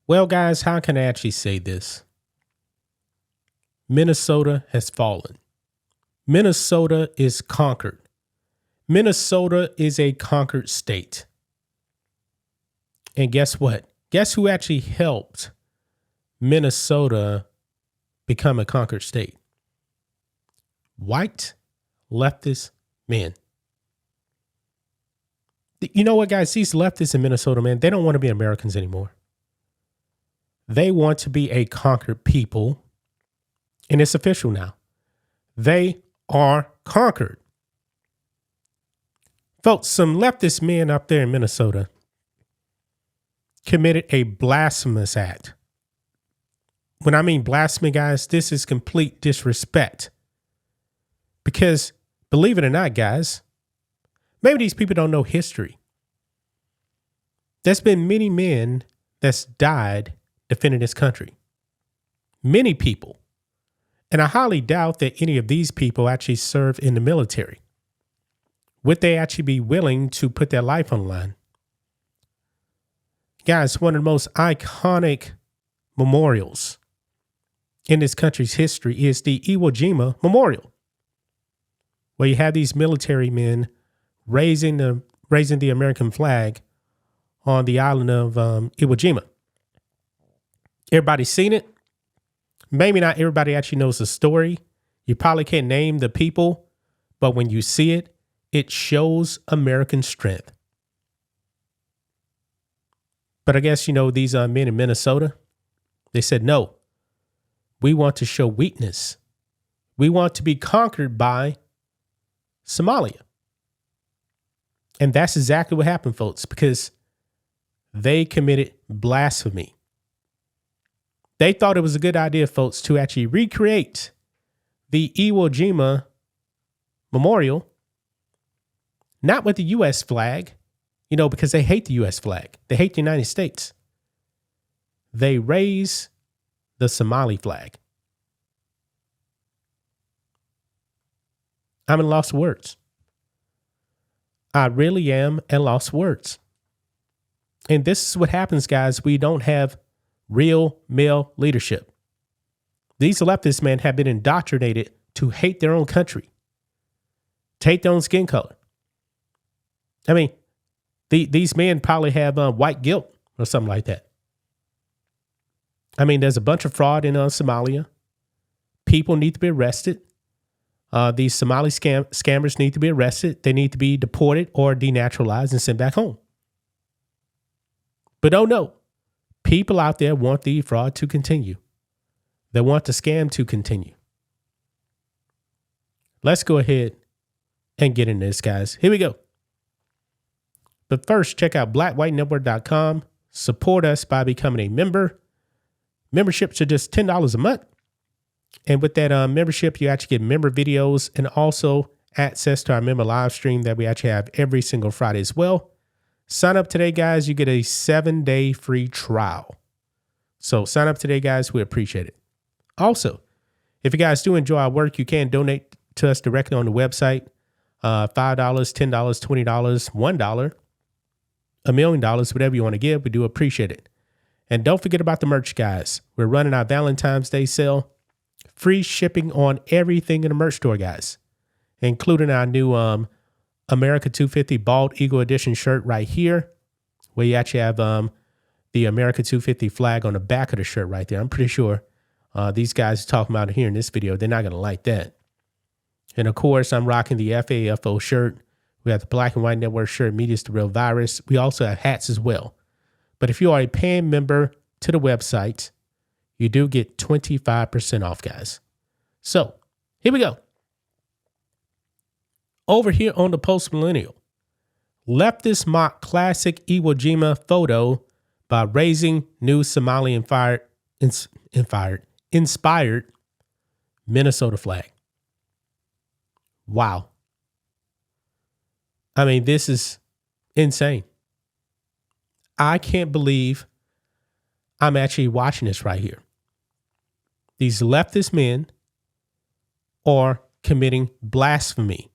Well, guys, how can I actually say this? Minnesota has fallen. Minnesota is conquered. Minnesota is a conquered state. And guess what? Guess who actually helped Minnesota become a conquered state? White leftist men. You know what, guys? These leftists in Minnesota, man, they don't want to be Americans anymore. They want to be a conquered people. And it's official now. They are conquered. Folks, some leftist men up there in Minnesota committed a blasphemous act. When I mean blasphemy, guys, this is complete disrespect. Because believe it or not, guys, maybe these people don't know history. There's been many men that's died defending this country. Many people. And I highly doubt that any of these people actually serve in the military. Would they actually be willing to put their life on the line? Guys, one of the most iconic memorials in this country's history is the Iwo Jima Memorial, where you have these military men raising the American flag on the island of Iwo Jima. Everybody's seen it. Maybe not everybody actually knows the story. You probably can't name the people, but when you see it, it shows American strength. But I guess, these men in Minnesota, they said, no, we want to show weakness. We want to be conquered by Somalia. And that's exactly what happened, folks, because they committed blasphemy. They thought it was a good idea, folks, to actually recreate the Iwo Jima Memorial, not with the U.S. flag, because they hate the U.S. flag. They hate the United States. They raise the Somali flag. I'm at a loss of words. I really am at a loss of words. And this is what happens, guys. We don't have real male leadership. These leftist men have been indoctrinated to hate their own country, to hate their own skin color. I mean, these men probably have white guilt or something like that. I mean, there's a bunch of fraud in Somalia. People need to be arrested. These Somali scammers need to be arrested. They need to be deported or denaturalized and sent back home. But oh no. People out there want the fraud to continue. They want the scam to continue. Let's go ahead and get into this, guys. Here we go. But first, check out blackwhitenetwork.com. Support us by becoming a member. Memberships are just $10 a month. And with that membership, you actually get member videos and also access to our member live stream that we actually have every single Friday as well. Sign up today, guys. You get a 7-day free trial. So sign up today, guys. We appreciate it. Also, if you guys do enjoy our work, you can donate to us directly on the website. $5, $10, $20, $1, $1 million, whatever you want to give. We do appreciate it. And don't forget about the merch, guys. We're running our Valentine's Day sale. Free shipping on everything in the merch store, guys, including our new America 250 Bald Eagle Edition shirt right here, where you actually have the America 250 flag on the back of the shirt right there. I'm pretty sure these guys talking about it here in this video, they're not going to like that. And of course, I'm rocking the FAFO shirt. We have the Black and White Network shirt, Media's the Real Virus. We also have hats as well. But if you are a paying member to the website, you do get 25% off, guys. So here we go. Over here on the Post Millennial, leftists mock classic Iwo Jima photo by raising new Somali inspired Minnesota flag. Wow. I mean, this is insane. I can't believe I'm actually watching this right here. These leftist men are committing blasphemy.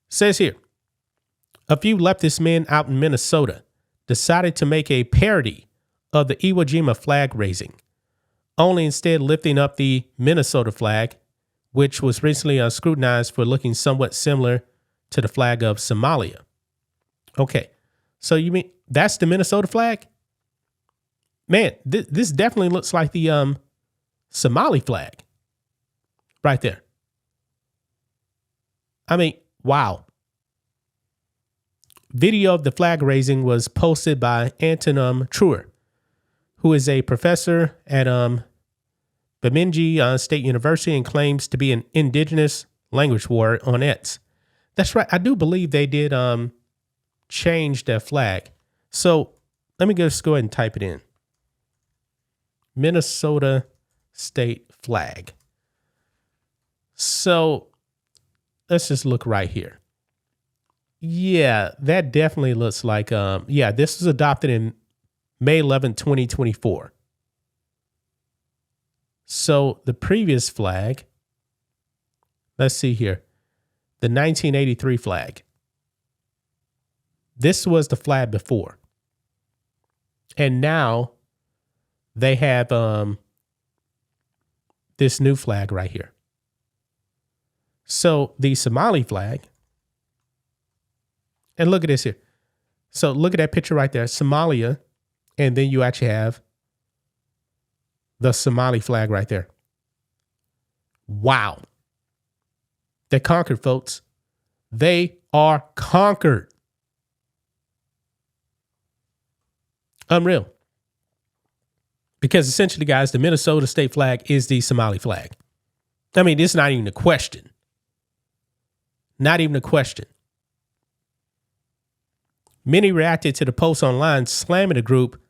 Says here, a few leftist men out in Minnesota decided to make a parody of the Iwo Jima flag raising, only instead lifting up the Minnesota flag, which was recently scrutinized for looking somewhat similar to the flag of Somalia. Okay, so you mean that's the Minnesota flag? Man, this definitely looks like the Somali flag right there. I mean, wow. Video of the flag raising was posted by Anton Truer, who is a professor at Bemidji State University and claims to be an indigenous language warrior on X. That's right. I do believe they did change their flag. So let me just go ahead and type it in. Minnesota state flag. So let's just look right here. Yeah, that definitely looks like, this was adopted in May 11, 2024. So the previous flag, let's see here, the 1983 flag. This was the flag before. And now they have this new flag right here. So the Somali flag, and look at this here. So look at that picture right there, Somalia, and then you actually have the Somali flag right there. Wow. They're conquered, folks. They are conquered. Unreal. Because essentially, guys, the Minnesota state flag is the Somali flag. I mean, it's not even a question. Not even a question. Many reacted to the post online, slamming the group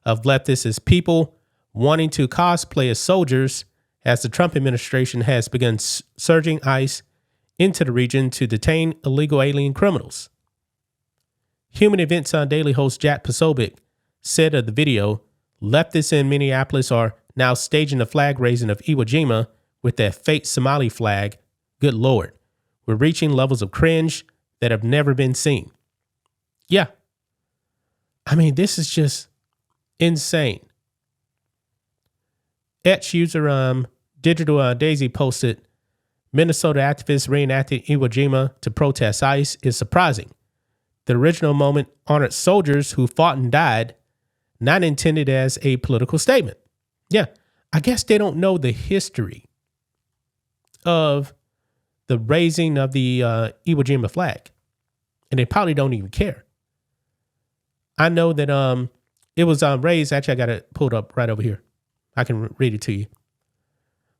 of leftists as people wanting to cosplay as soldiers, as the Trump administration has begun surging ICE into the region to detain illegal alien criminals. Human Events Daily host Jack Posobiec said of the video, leftists in Minneapolis are now staging the flag raising of Iwo Jima with that fake Somali flag. Good Lord, we're reaching levels of cringe that have never been seen. Yeah. I mean, this is just insane. X user Digital Daisy posted, Minnesota activists reenacted Iwo Jima to protest ICE is surprising. The original moment honored soldiers who fought and died, not intended as a political statement. Yeah, I guess they don't know the history of the raising of the Iwo Jima flag, and they probably don't even care. I know that it was raised. Actually, I got it pulled up right over here. I can read it to you.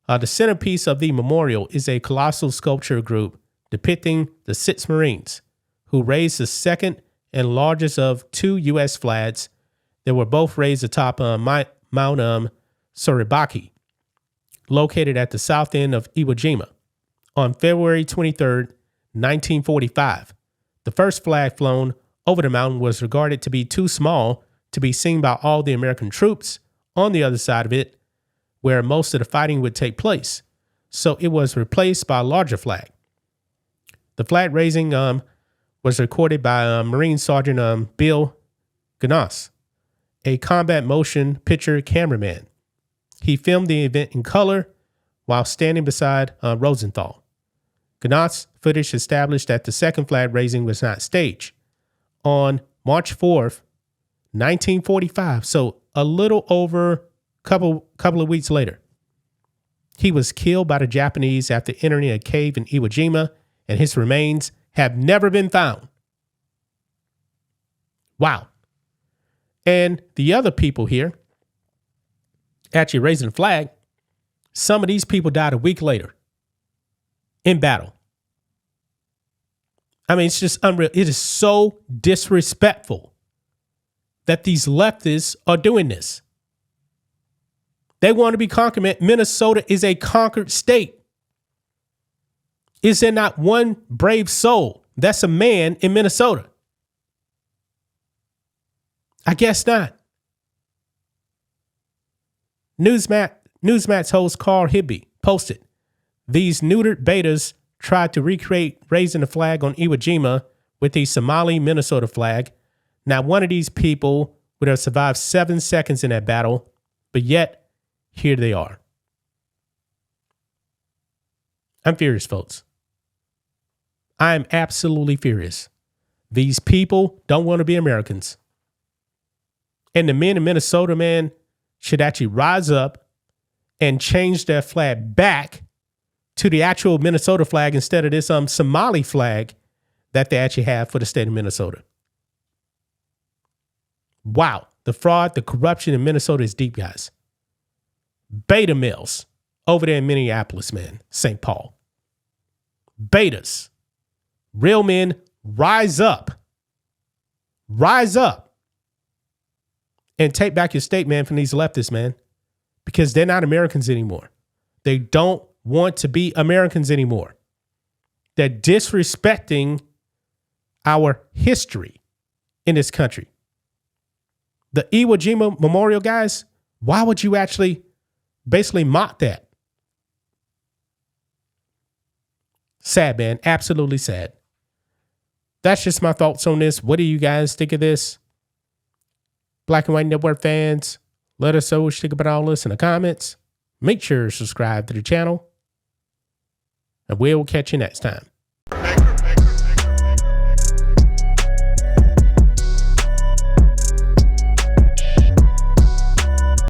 The centerpiece of the memorial is a colossal sculpture group depicting the 6 Marines who raised the second and largest of 2 U.S. flags that were both raised atop Mount Soribaki, located at the south end of Iwo Jima, on February 23rd, 1945. The first flag flown over the mountain was regarded to be too small to be seen by all the American troops on the other side of it, where most of the fighting would take place. So it was replaced by a larger flag. The flag raising was recorded by Marine Sergeant Bill Gnass, a combat motion picture cameraman. He filmed the event in color while standing beside Rosenthal. Gnass footage established that the second flag raising was not staged. On March 4th, 1945, so a little over couple of weeks later, he was killed by the Japanese after entering a cave in Iwo Jima, and his remains have never been found. Wow. And the other people here actually raising the flag, some of these people died a week later in battle. I mean, it's just unreal. It is so disrespectful that these leftists are doing this. They want to be conquered. Minnesota is a conquered state. Is there not one brave soul that's a man in Minnesota? I guess not. Newsmat's host Carl Hibby posted, these neutered betas tried to recreate raising the flag on Iwo Jima with the Somali Minnesota flag. Now, one of these people would have survived 7 seconds in that battle, but yet here they are. I'm furious, folks. I am absolutely furious. These people don't want to be Americans. And the men in Minnesota, man, should actually rise up and change their flag back to the actual Minnesota flag instead of this Somali flag that they actually have for the state of Minnesota. Wow. The fraud, the corruption in Minnesota is deep, guys. Beta males over there in Minneapolis, man, St. Paul. Betas. Real men, rise up. Rise up. And take back your state, man, from these leftists, man. Because they're not Americans anymore. They don't want to be Americans anymore. They're disrespecting our history in this country. The Iwo Jima Memorial, guys, why would you actually basically mock that? Sad, man. Absolutely sad. That's just my thoughts on this. What do you guys think of this? Black and White Network fans, let us know what you think about all this in the comments. Make sure to subscribe to the channel. And we'll catch you next time.